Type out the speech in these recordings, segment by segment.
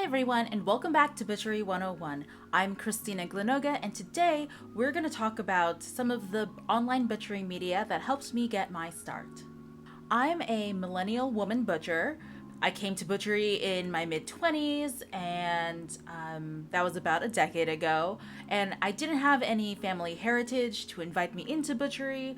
everyone, and welcome back to Butchery 101. I'm Christina Glenoga, and today we're going to talk about some of the online butchery media that helped me get my start. I'm a millennial woman butcher. I came to butchery in my mid-20s, and that was about a decade ago. And I didn't have any family heritage to invite me into butchery,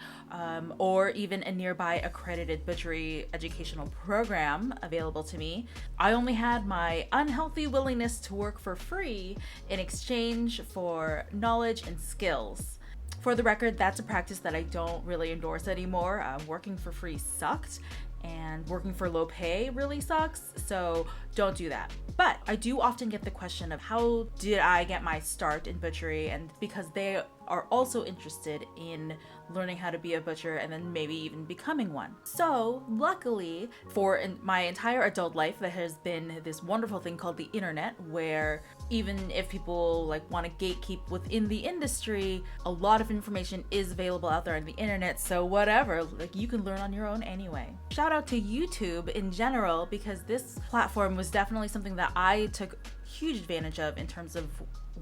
or even a nearby accredited butchery educational program available to me. I only had my unhealthy willingness to work for free in exchange for knowledge and skills. For the record, that's a practice that I don't really endorse anymore. Working for free sucked, and working for low pay really sucks, so don't do that. But I do often get the question of how did I get my start in butchery, and because they are also interested in learning how to be a butcher and then maybe even becoming one. So luckily for my entire adult life, there has been this wonderful thing called the internet, where even if people want to gatekeep within the industry, a lot of information is available out there on the internet. So whatever, you can learn on your own anyway. Shout out to YouTube in general, because this platform was definitely something that I took huge advantage of in terms of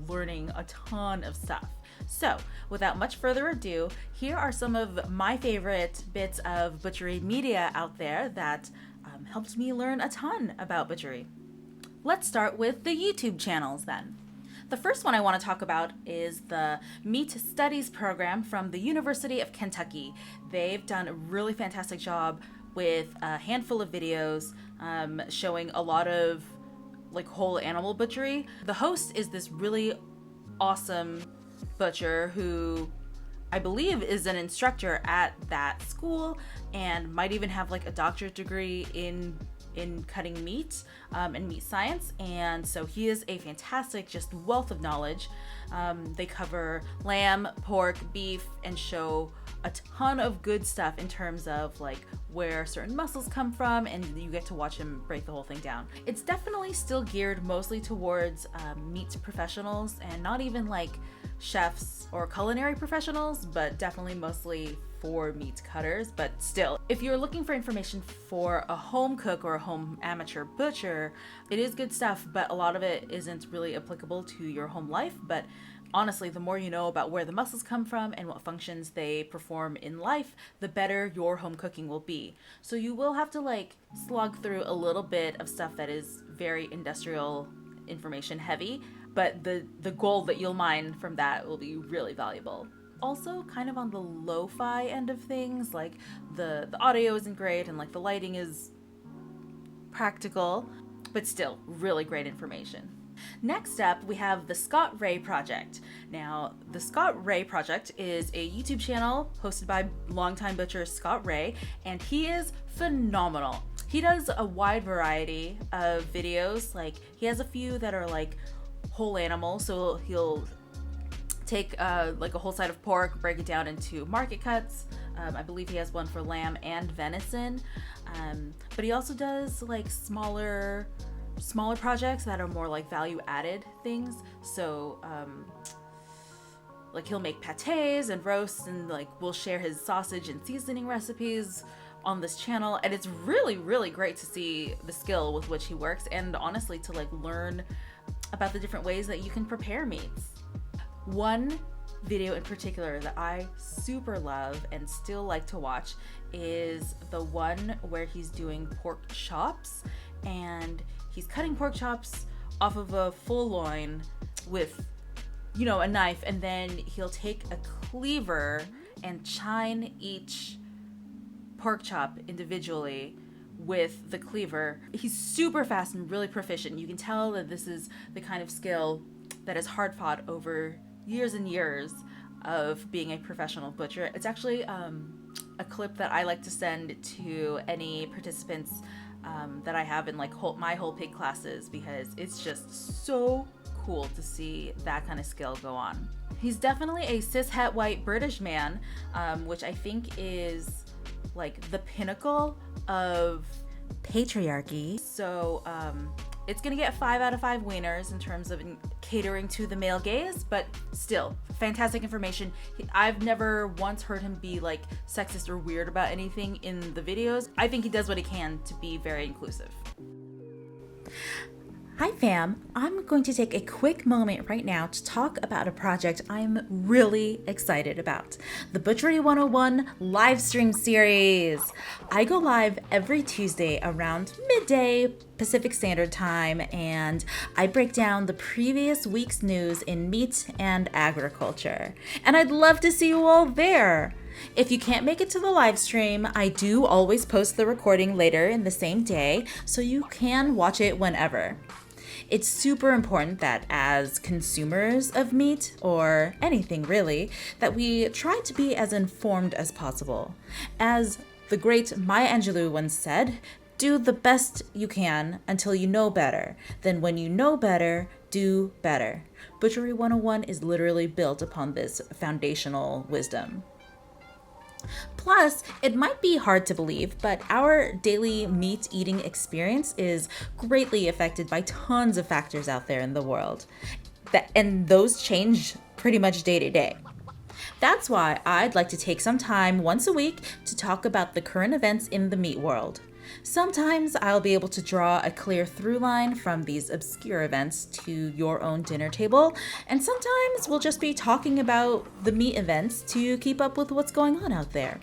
learning a ton of stuff. So without much further ado, here are some of my favorite bits of butchery media out there that helped me learn a ton about butchery. Let's start with the YouTube channels then. The first one I want to talk about is the Meat Studies program from the University of Kentucky. They've done a really fantastic job with a handful of videos showing a lot of whole animal butchery. The host is this really awesome butcher who I believe is an instructor at that school and might even have a doctorate degree in cutting meat and meat science, and so he is a fantastic just wealth of knowledge. They cover lamb, pork, beef, and show a ton of good stuff in terms of where certain muscles come from, and you get to watch him break the whole thing down. It's definitely still geared mostly towards meat professionals, and not even chefs or culinary professionals, but definitely mostly for meat cutters. But still, if you're looking for information for a home cook or a home amateur butcher, it is good stuff, but a lot of it isn't really applicable to your home life. But honestly, the more you know about where the muscles come from and what functions they perform in life, the better your home cooking will be. So you will have to slog through a little bit of stuff that is very industrial information heavy, but the gold that you'll mine from that will be really valuable. Also, kind of on the lo-fi end of things, the audio isn't great and the lighting is practical, but still really great information. Next up, we have the Scott Rae Project. Now, the Scott Rae Project is a YouTube channel hosted by longtime butcher Scott Rae, and he is phenomenal. He does a wide variety of videos. He has a few that are whole animal, so he'll take a whole side of pork, break it down into market cuts. I believe he has one for lamb and venison, but he also does smaller projects that are more value added things. So he'll make pâtés and roasts, and we'll share his sausage and seasoning recipes on this channel, and it's really, really great to see the skill with which he works, and honestly to learn about the different ways that you can prepare meats. One video in particular that I super love and still like to watch is the one where he's doing pork chops, and he's cutting pork chops off of a full loin with a knife, and then he'll take a cleaver and chine each pork chop individually with the cleaver. He's super fast and really proficient. You can tell that this is the kind of skill that is hard fought over years and years of being a professional butcher. It's actually a clip that I like to send to any participants that I have in my whole pig classes, because it's just so cool to see that kind of skill go on. He's definitely a cis-het white British man, which I think is the pinnacle of patriarchy. So it's gonna get 5 out of 5 wieners in terms of catering to the male gaze, but still fantastic information. I've never once heard him be sexist or weird about anything in the videos. I think he does what he can to be very inclusive. Hi fam, I'm going to take a quick moment right now to talk about a project I'm really excited about, the Butchery 101 live stream series. I go live every Tuesday around midday Pacific Standard Time, and I break down the previous week's news in meat and agriculture. And I'd love to see you all there. If you can't make it to the live stream, I do always post the recording later in the same day, so you can watch it whenever. It's super important that as consumers of meat, or anything really, that we try to be as informed as possible. As the great Maya Angelou once said, do the best you can until you know better. Then when you know better, do better. Butchery 101 is literally built upon this foundational wisdom. Plus, it might be hard to believe, but our daily meat eating experience is greatly affected by tons of factors out there in the world. And those change pretty much day to day. That's why I'd like to take some time once a week to talk about the current events in the meat world. Sometimes I'll be able to draw a clear through line from these obscure events to your own dinner table, and sometimes we'll just be talking about the meat events to keep up with what's going on out there.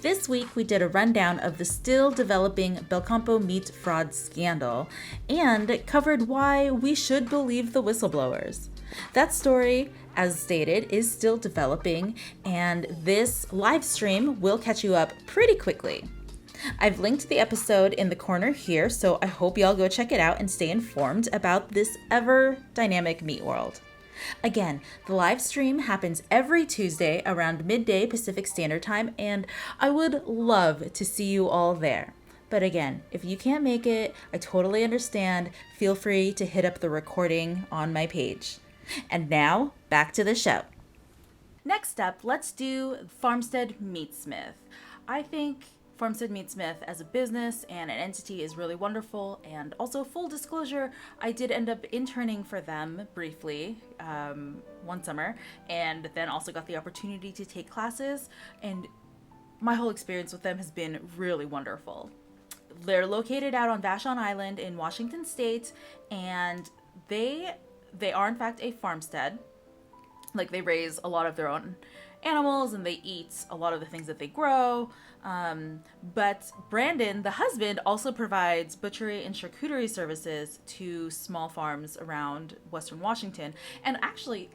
This week we did a rundown of the still developing Belcampo meat fraud scandal and covered why we should believe the whistleblowers. That story, as stated, is still developing, and this live stream will catch you up pretty quickly. I've linked the episode in the corner here, so I hope y'all go check it out and stay informed about this ever dynamic meat world. Again, the live stream happens every Tuesday around midday Pacific Standard Time, and I would love to see you all there. But again, if you can't make it, I totally understand. Feel free to hit up the recording on my page. And now, back to the show. Next up, let's do Farmstead Meatsmith. I think Farmstead Meatsmith as a business and an entity is really wonderful, and also full disclosure, I did end up interning for them briefly one summer, and then also got the opportunity to take classes, and my whole experience with them has been really wonderful. They're located out on Vashon Island in Washington State, and they are in fact a farmstead. Like, they raise a lot of their own animals and they eat a lot of the things that they grow. But Brandon, the husband, also provides butchery and charcuterie services to small farms around Western Washington. And actually,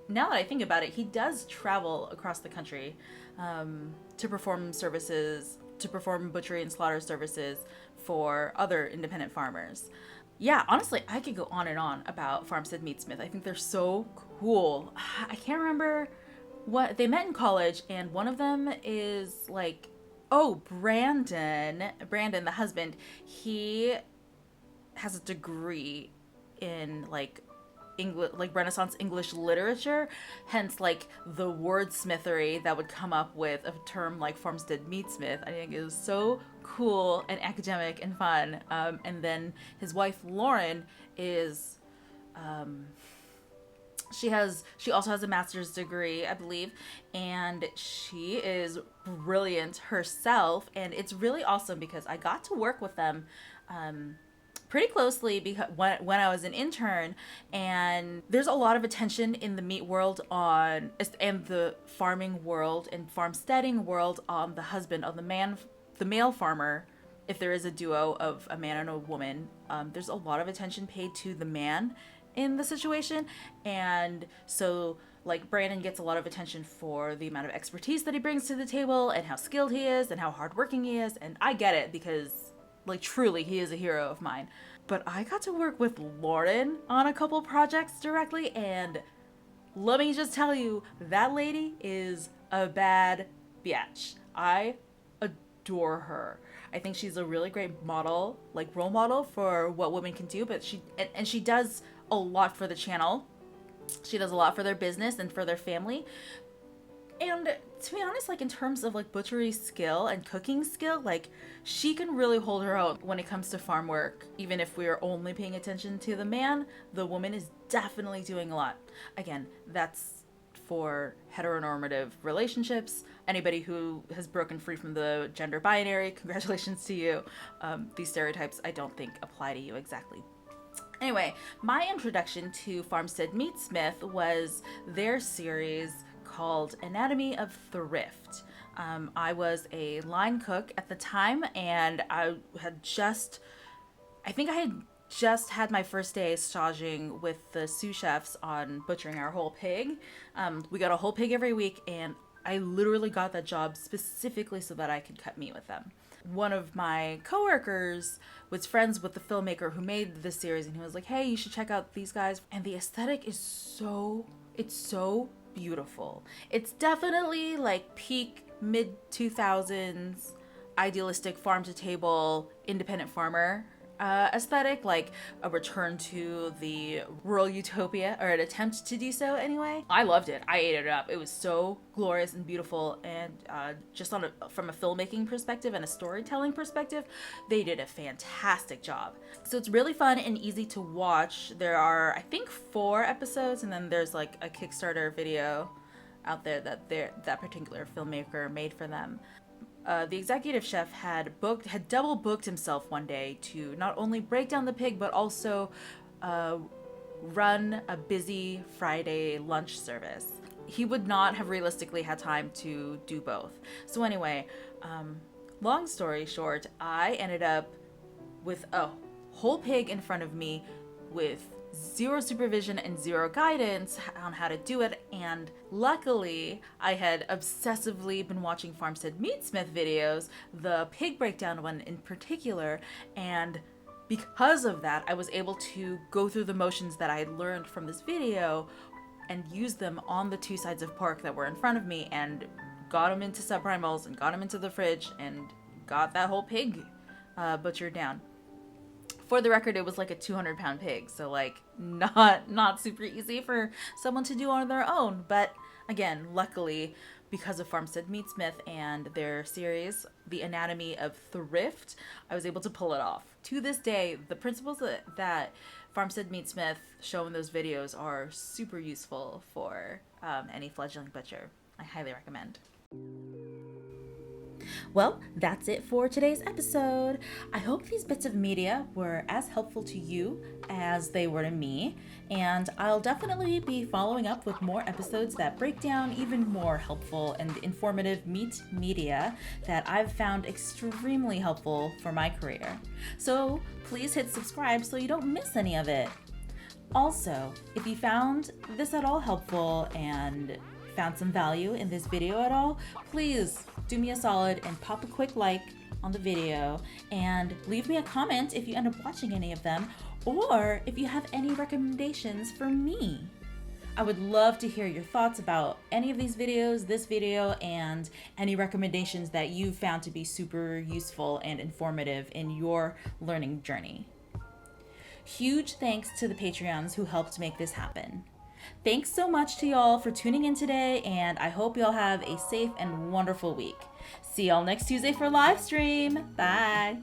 now that I think about it, he does travel across the country to perform butchery and slaughter services for other independent farmers. Yeah, honestly, I could go on and on about Farmstead Meatsmith. I think they're so cool. I can't remember what they met in college, and one of them is like, Brandon, the husband, he has a degree in like English, like Renaissance English literature, hence like the wordsmithery that would come up with a term like Farmstead Meatsmith. I think it was so cool and academic and fun. And then his wife Lauren is she also has a master's degree, I believe, and she is brilliant herself. And it's really awesome because I got to work with them pretty closely because when I was an intern, and there's a lot of attention in the meat world and the farming world and farmsteading world on the husband, on the male farmer. If there is a duo of a man and a woman, there's a lot of attention paid to the man in the situation. And so like Brandon gets a lot of attention for the amount of expertise that he brings to the table and how skilled he is and how hardworking he is. And I get it because like truly he is a hero of mine. But I got to work with Lauren on a couple projects directly, and let me just tell you, that lady is a bad bitch. I adore her. I think she's a really great model, like role model for what women can do, but she does a lot for the channel. She does a lot for their business and for their family. And to be honest, like in terms of like butchery skill and cooking skill, like she can really hold her own when it comes to farm work. Even if we're only paying attention to the man, the woman is definitely doing a lot. Again, that's for heteronormative relationships. Anybody who has broken free from the gender binary, congratulations to you. These stereotypes I don't think apply to you exactly. Anyway, my introduction to Farmstead Meatsmith was their series called Anatomy of Thrift. I was a line cook at the time, and I had just had my first day staging with the sous chefs on butchering our whole pig. We got a whole pig every week, and I literally got that job specifically so that I could cut meat with them. One of my coworkers was friends with the filmmaker who made this series, and he was like, hey, you should check out these guys. And the aesthetic is so beautiful. It's definitely like peak mid-2000s idealistic farm to table independent farmer aesthetic, like a return to the rural utopia, or an attempt to do so anyway. I loved it. I ate it up. It was so glorious and beautiful, and just from a filmmaking perspective and a storytelling perspective, they did a fantastic job. So it's really fun and easy to watch. There are, I think, 4 episodes, and then there's like a Kickstarter video out there that particular filmmaker made for them. The executive chef had double booked himself one day to not only break down the pig, but also run a busy Friday lunch service. He would not have realistically had time to do both. So anyway, long story short, I ended up with a whole pig in front of me with 0 supervision and 0 guidance on how to do it, and luckily I had obsessively been watching Farmstead Meatsmith videos, the pig breakdown one in particular, and because of that I was able to go through the motions that I had learned from this video and use them on the 2 sides of pork that were in front of me, and got them into subprimals and got them into the fridge and got that whole pig butchered down. For the record, it was like a 200-pound pig, so like not super easy for someone to do on their own. But again, luckily, because of Farmstead Meatsmith and their series, The Anatomy of Thrift, I was able to pull it off. To this day, the principles that Farmstead Meatsmith show in those videos are super useful for any fledgling butcher. I highly recommend. Well, that's it for today's episode. I hope these bits of media were as helpful to you as they were to me, and I'll definitely be following up with more episodes that break down even more helpful and informative meat media that I've found extremely helpful for my career. So please hit subscribe so you don't miss any of it. Also, if you found this at all helpful and found some value in this video at all, please do me a solid and pop a quick like on the video and leave me a comment if you end up watching any of them, or if you have any recommendations for me. I would love to hear your thoughts about any of these videos, this video, and any recommendations that you found to be super useful and informative in your learning journey. Huge thanks to the Patreons who helped make this happen. Thanks so much to y'all for tuning in today, and I hope y'all have a safe and wonderful week. See y'all next Tuesday for live stream. Bye.